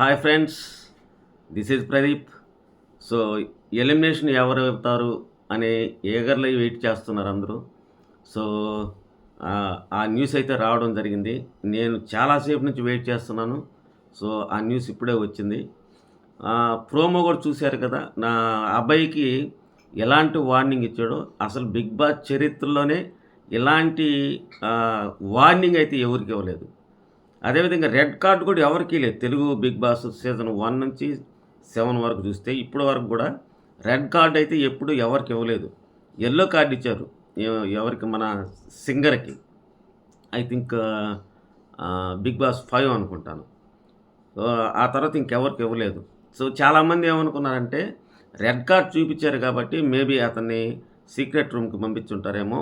Hi friends, this is Pradeep. So elimination ఎవరు అవుతారు అనే ఏగర్లై వెయిట్ చేస్తున్నారు అందరూ. సో ఆ న్యూస్ అయితే రావడం జరిగింది. నేను చాలాసేపు నుంచి వెయిట్ చేస్తున్నాను. సో ఆ న్యూస్ ఇప్పుడే వచ్చింది. ప్రోమో కూడా చూశారు కదా. నా అబ్బాయికి ఎలాంటి వార్నింగ్ ఇచ్చాడో అసలు బిగ్ బాస్ చరిత్రలోనే ఇలాంటి వార్నింగ్ అయితే ఎవరికి ఇవ్వలేదు. అదేవిధంగా రెడ్ కార్డ్ కూడా ఎవరికీ లేదు. తెలుగు బిగ్ బాస్ సీజన్ 1 నుంచి 7 వరకు చూస్తే ఇప్పటి వరకు కూడా రెడ్ కార్డ్ అయితే ఎప్పుడు ఎవరికి ఇవ్వలేదు. యెల్లో కార్డ్ ఇచ్చారు. ఎవరికి, మన సింగర్‌కి. ఐ థింక్ బిగ్ బాస్ 5 అనుకుంటాను. ఆ తర్వాత ఇంకెవరికి ఇవ్వలేదు. సో చాలామంది ఏమనుకున్నారంటే రెడ్ కార్డ్ చూపించారు కాబట్టి మేబీ అతన్ని సీక్రెట్ రూమ్‌కి పంపించుంటారేమో.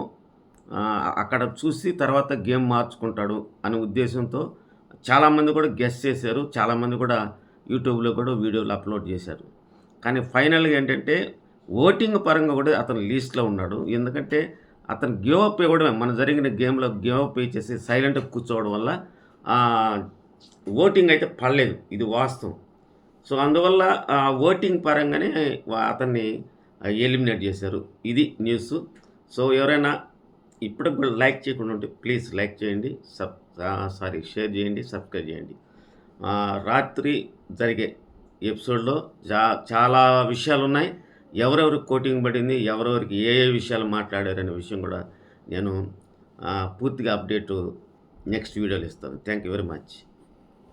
అక్కడ చూసి తర్వాత గేమ్ మార్చుకుంటాడు అనే ఉద్దేశంతో చాలామంది కూడా గెస్ చేశారు. చాలామంది కూడా యూట్యూబ్‌లో కూడా వీడియోలు అప్‌లోడ్ చేశారు. కానీ ఫైనల్‌గా ఏంటంటే ఓటింగ్ పరంగా కూడా అతను లీస్ట్‌లో ఉన్నాడు. ఎందుకంటే అతను గివ్ అప్ ఇవ్వడమే, మన జరిగిన గేమ్‌లో గివ్ అప్ ఇచ్చేసి సైలెంట్‌గా కూర్చోవడం వల్ల ఓటింగ్ అయితే పడలేదు. ఇది వాస్తవం. సో అందువల్ల ఓటింగ్ పరంగానే అతన్ని ఎలిమినేట్ చేశారు. ఇది న్యూస్. సో ఎవరైనా ఇప్పటికి కూడా లైక్ చేయకుండా ఉంటే ప్లీజ్ లైక్ చేయండి, షేర్ చేయండి, సబ్స్క్రైబ్ చేయండి. రాత్రి జరిగే ఎపిసోడ్లో చాలా విషయాలు ఉన్నాయి. ఎవరెవరికి కోటింగ్ పడింది, ఎవరెవరికి ఏ ఏ విషయాలు మాట్లాడారనే విషయం కూడా నేను పూర్తిగా అప్డేటు నెక్స్ట్ వీడియోలో ఇస్తాను. Thank you very much.